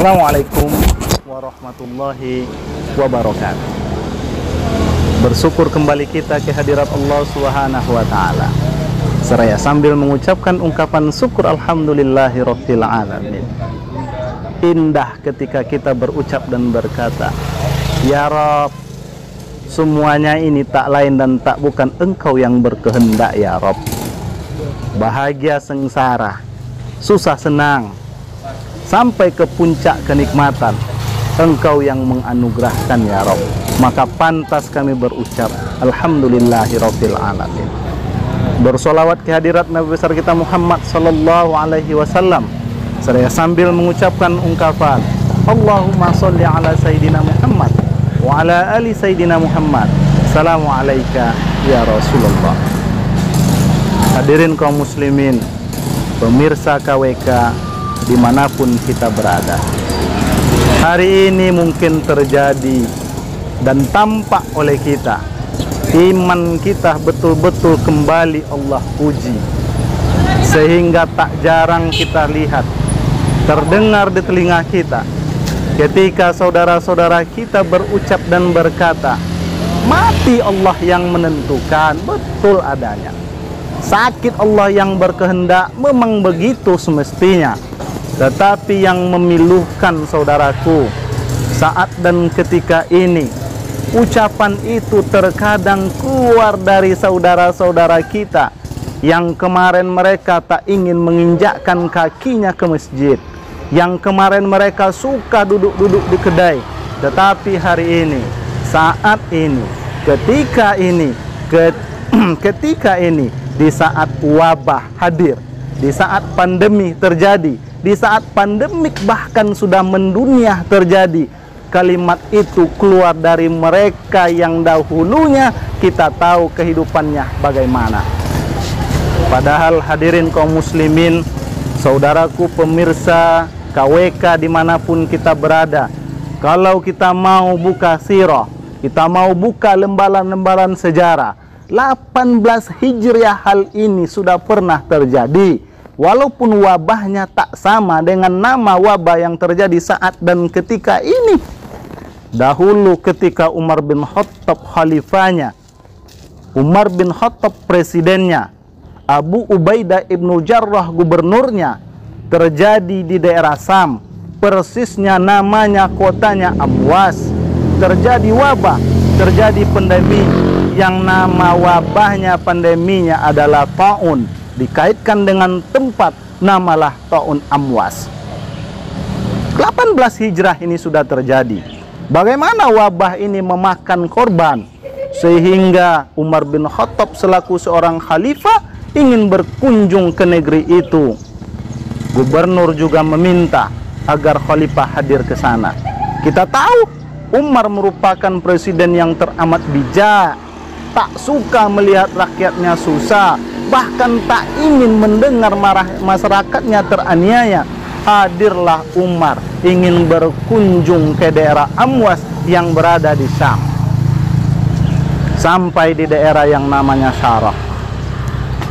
Assalamualaikum warahmatullahi wabarakatuh. Bersyukur kembali kita ke hadirat Allah Subhanahu wa taala. Seraya sambil mengucapkan ungkapan syukur alhamdulillahirabbil alamin. Indah ketika kita berucap dan berkata, ya Rabb, semuanya ini tak lain dan tak bukan Engkau yang berkehendak ya Rabb. Bahagia sengsara, susah senang, sampai ke puncak kenikmatan, Engkau yang menganugerahkan ya Rabb. Maka pantas kami berucap alhamdulillahirabbil alamin. Bersolawat ke hadirat Nabi besar kita Muhammad sallallahu alaihi wasallam, seraya sambil mengucapkan ungkapan Allahumma sholli ala Sayyidina Muhammad wa ala ali Sayyidina Muhammad. Assalamu alayka ya Rasulullah. Hadirin kaum muslimin, pemirsa KWK dimanapun kita berada, hari ini mungkin terjadi dan tampak oleh kita, iman kita betul-betul kembali Allah puji, sehingga tak jarang kita lihat, terdengar di telinga kita ketika saudara-saudara kita berucap dan berkata, mati Allah yang menentukan, betul adanya. Sakit Allah yang berkehendak, memang begitu semestinya. Tetapi yang memilukan saudaraku, saat dan ketika ini, ucapan itu terkadang keluar dari saudara-saudara kita yang kemarin mereka tak ingin menginjakkan kakinya ke masjid, yang kemarin mereka suka duduk-duduk di kedai. Tetapi hari ini, saat ini, ketika ini, ketika ini, di saat wabah hadir, di saat pandemi terjadi, di saat pandemik bahkan sudah mendunia terjadi, kalimat itu keluar dari mereka yang dahulunya kita tahu kehidupannya bagaimana. Padahal hadirin kaum muslimin, saudaraku pemirsa KWK dimanapun kita berada, kalau kita mau buka sirah, kita mau buka lembaran-lembaran sejarah, 18 Hijriah hal ini sudah pernah terjadi. Walaupun wabahnya tak sama dengan nama wabah yang terjadi saat dan ketika ini. Dahulu ketika Umar bin Khattab khalifahnya, Umar bin Khattab presidennya, Abu Ubaidah ibnu Jarrah gubernurnya, terjadi di daerah Sam, persisnya namanya kotanya Amwas. Terjadi wabah, terjadi pandemi, yang nama wabahnya pandeminya adalah taun, dikaitkan dengan tempat, namalah taun Amwas. 18 Hijrah ini sudah terjadi. Bagaimana wabah ini memakan korban, sehingga Umar bin Khattab selaku seorang khalifah ingin berkunjung ke negeri itu. Gubernur juga meminta agar khalifah hadir ke sana. Kita tahu Umar merupakan presiden yang teramat bijak, tak suka melihat rakyatnya susah, bahkan tak ingin mendengar masyarakatnya teraniaya. Hadirlah Umar ingin berkunjung ke daerah Amwas yang berada di Syam. Sampai di daerah yang namanya Syarah,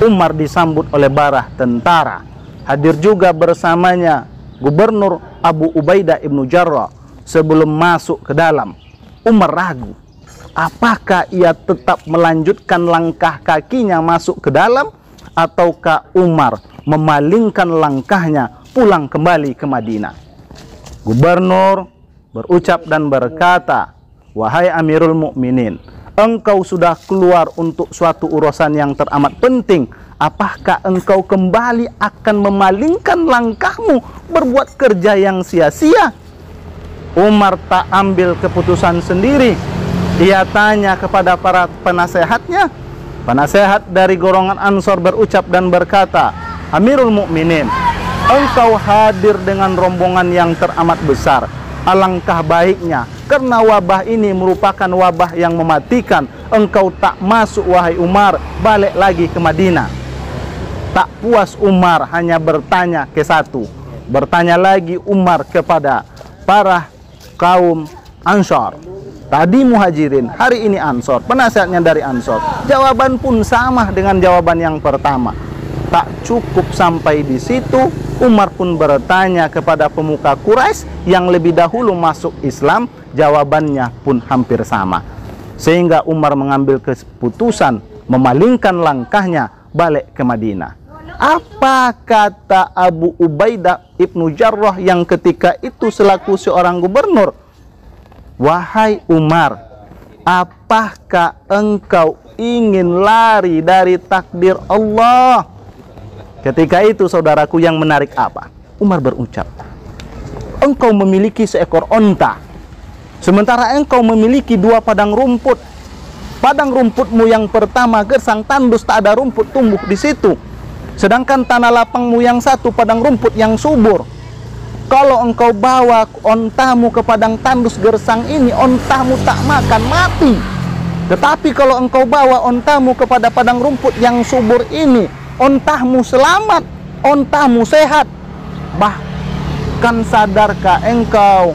Umar disambut oleh barah tentara. Hadir juga bersamanya Gubernur Abu Ubaidah ibnu Jarrah. Sebelum masuk ke dalam, Umar ragu, apakah ia tetap melanjutkan langkah kakinya masuk ke dalam, ataukah Umar memalingkan langkahnya pulang kembali ke Madinah. Gubernur berucap dan berkata, wahai Amirul Mukminin, engkau sudah keluar untuk suatu urusan yang teramat penting. Apakah engkau kembali akan memalingkan langkahmu, berbuat kerja yang sia-sia? Umar tak ambil keputusan sendiri. Ia tanya kepada para penasehatnya. Penasehat dari golongan Ansor berucap dan berkata, Amirul Mukminin, engkau hadir dengan rombongan yang teramat besar. Alangkah baiknya, karena wabah ini merupakan wabah yang mematikan, engkau tak masuk wahai Umar, balik lagi ke Madinah. Tak puas Umar hanya bertanya ke satu. Bertanya lagi Umar kepada para kaum Ansor. Tadi Muhajirin, hari ini Ansor. Penasehatnya dari Ansor. Jawaban pun sama dengan jawaban yang pertama. Tak cukup sampai di situ, Umar pun bertanya kepada pemuka Quraisy yang lebih dahulu masuk Islam, jawabannya pun hampir sama. Sehingga Umar mengambil keputusan memalingkan langkahnya balik ke Madinah. Apa kata Abu Ubaidah ibnu Jarrah yang ketika itu selaku seorang gubernur? Wahai Umar, apakah engkau ingin lari dari takdir Allah? Ketika itu saudaraku, yang menarik apa? Umar berucap, engkau memiliki seekor onta, sementara engkau memiliki 2 padang rumput. Padang rumputmu yang pertama gersang tandus, tak ada rumput tumbuh di situ. Sedangkan tanah lapangmu yang satu padang rumput yang subur. Kalau engkau bawa ontamu ke padang tandus gersang ini, ontamu tak makan, mati. Tetapi kalau engkau bawa ontamu kepada padang rumput yang subur ini, ontamu selamat, ontamu sehat. Bahkan sadarkah engkau,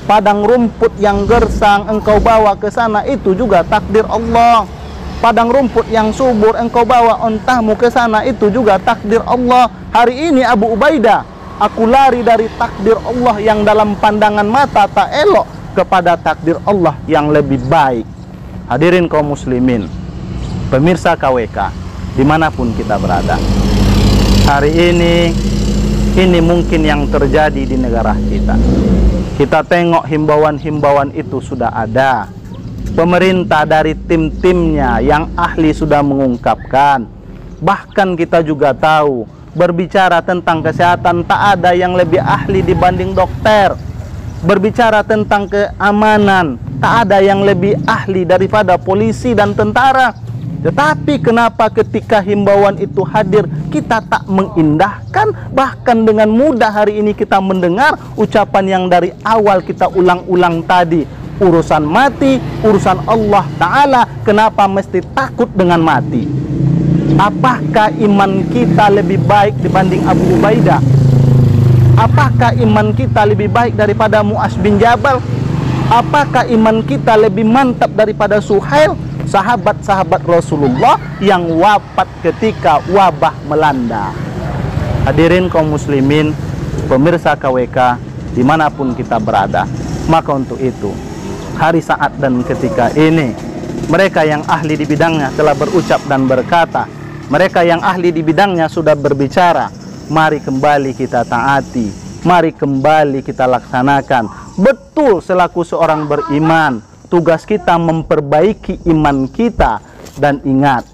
padang rumput yang gersang engkau bawa ke sana itu juga takdir Allah. Padang rumput yang subur engkau bawa ontamu ke sana itu juga takdir Allah. Hari ini Abu Ubaidah, aku lari dari takdir Allah yang dalam pandangan mata tak elok kepada takdir Allah yang lebih baik. Hadirin kaum muslimin, pemirsa KWK, dimanapun kita berada, hari ini mungkin yang terjadi di negara kita. Kita tengok himbauan-himbauan itu sudah ada. Pemerintah dari tim-timnya yang ahli sudah mengungkapkan. Bahkan kita juga tahu, berbicara tentang kesehatan tak ada yang lebih ahli dibanding dokter. Berbicara tentang keamanan tak ada yang lebih ahli daripada polisi dan tentara. Tetapi kenapa ketika himbauan itu hadir kita tak mengindahkan? Bahkan dengan mudah hari ini kita mendengar ucapan yang dari awal kita ulang-ulang tadi. Urusan mati, urusan Allah Ta'ala, kenapa mesti takut dengan mati? Apakah iman kita lebih baik dibanding Abu Ubaidah? Apakah iman kita lebih baik daripada Mu'az bin Jabal? Apakah iman kita lebih mantap daripada Suhail, sahabat-sahabat Rasulullah yang wafat ketika wabah melanda? Hadirin kaum muslimin, pemirsa KWK, dimanapun kita berada, maka untuk itu, hari, saat, dan ketika ini, mereka yang ahli di bidangnya telah berucap dan berkata, mereka yang ahli di bidangnya sudah berbicara, mari kembali kita taati, mari kembali kita laksanakan. Betul, selaku seorang beriman, tugas kita memperbaiki iman kita. Dan ingat,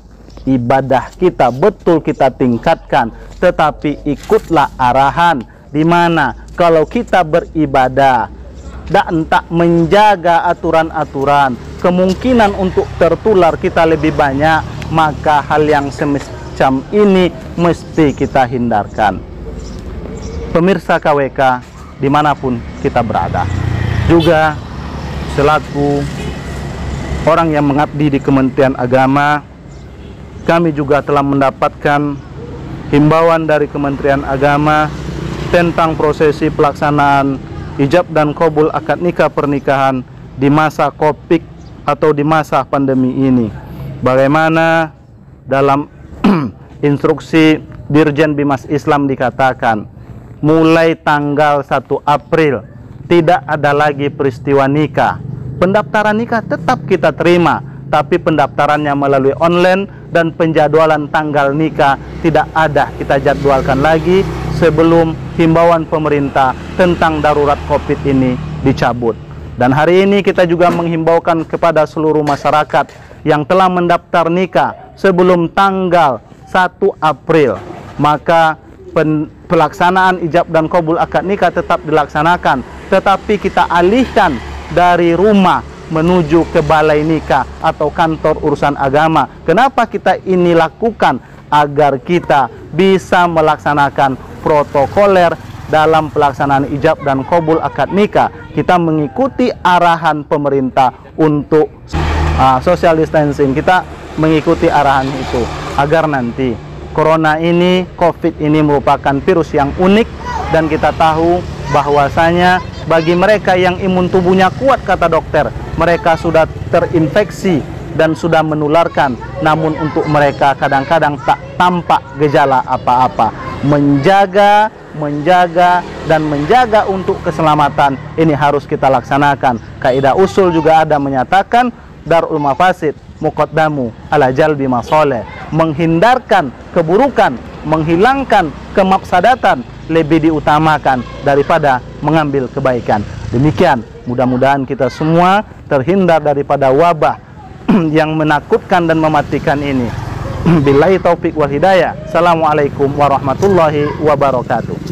ibadah kita betul kita tingkatkan, tetapi ikutlah arahan, di mana kalau kita beribadah dan tak menjaga aturan-aturan, kemungkinan untuk tertular kita lebih banyak, maka hal yang semacam ini mesti kita hindarkan. Pemirsa KWK, dimanapun kita berada, juga selaku orang yang mengabdi di Kementerian Agama, kami juga telah mendapatkan himbauan dari Kementerian Agama tentang prosesi pelaksanaan ijab dan qabul akad nikah pernikahan di masa Covid atau di masa pandemi ini. Bagaimana dalam instruksi Dirjen Bimas Islam dikatakan, mulai tanggal 1 April tidak ada lagi peristiwa nikah. Pendaftaran nikah tetap kita terima, tapi pendaftarannya melalui online dan penjadwalan tanggal nikah tidak ada kita jadwalkan lagi sebelum himbauan pemerintah tentang darurat Covid ini dicabut. Dan hari ini kita juga menghimbaukan kepada seluruh masyarakat yang telah mendaftar nikah sebelum tanggal 1 April, maka pelaksanaan ijab dan qabul akad nikah tetap dilaksanakan, tetapi kita alihkan dari rumah menuju ke balai nikah atau kantor urusan agama. Kenapa kita ini lakukan? Agar kita bisa melaksanakan protokoler dalam pelaksanaan ijab dan qabul akad nikah. Kita mengikuti arahan pemerintah untuk social distancing. Kita mengikuti arahan itu agar nanti corona ini, Covid ini merupakan virus yang unik, dan kita tahu bahwasanya bagi mereka yang imun tubuhnya kuat, kata dokter, mereka sudah terinfeksi dan sudah menularkan, namun untuk mereka kadang-kadang tak tampak gejala apa-apa. Menjaga dan menjaga untuk keselamatan ini harus kita laksanakan. Kaidah usul juga ada menyatakan darul mafasid muqaddamu ala jalbi masoleh. Menghindarkan keburukan, menghilangkan kemafsadatan lebih diutamakan daripada mengambil kebaikan. Demikian, mudah-mudahan kita semua terhindar daripada wabah yang menakutkan dan mematikan ini. Billahi taufik wal hidayah. Assalamualaikum warahmatullahi wabarakatuh.